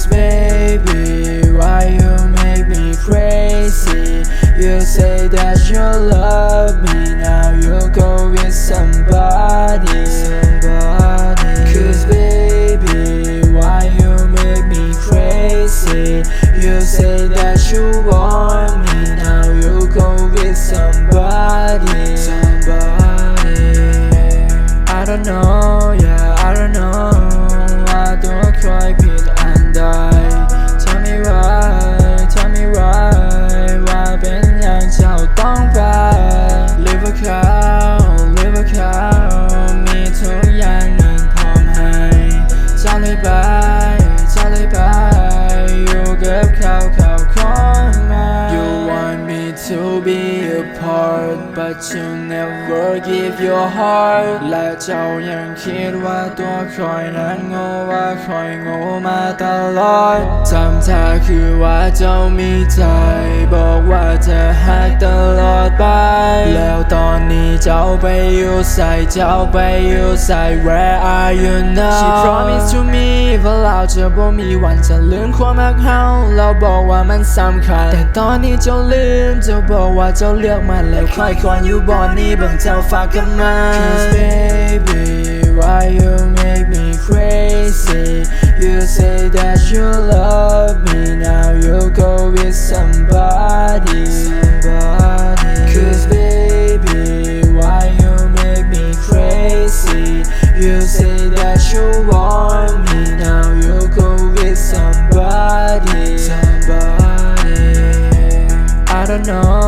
'Cause baby, why you make me crazy? You say that you love me, now you go with somebody. 'Cause baby, why you make me crazy? You say that you want me, now you go with somebody. I don't know, yeah, I don't know. I don't quite feel and Tell me why ว่าเป็นอย่างเจ้าต้องไป Live a cow มีทุกอย่างนั้นพร้อมให้เจ้าเลยไปอยู่กับเขาคนใหม่ You want me to be a part but you never give your heart และเจ้ายังคิดว่าตัวคอยนั้นโง่ว่าคอยโง่มาตลอดทำท่าคือว่าเจ้ามีใจบอกว่าจะหักตลอดไปแล้วตอนนี้เจ้าไปอยู่ใส่ Where are you now She promised to me ว่าเราจะบ่มีวันจะลืมความรักเฮาเราบอกว่ามันสำคัญแต่ตอนนี้เจ้าลืมเจ้าบอกว่าเจ้าเลือกมันแล้วคอยคนอยู่บ่นี้เบิ่งเจ้าฝากกับมัน 'Cause baby why you make me crazy You say that you love me now you go with somebody 'Cause baby why you make me crazy You say that you want me now you go with somebody I don't know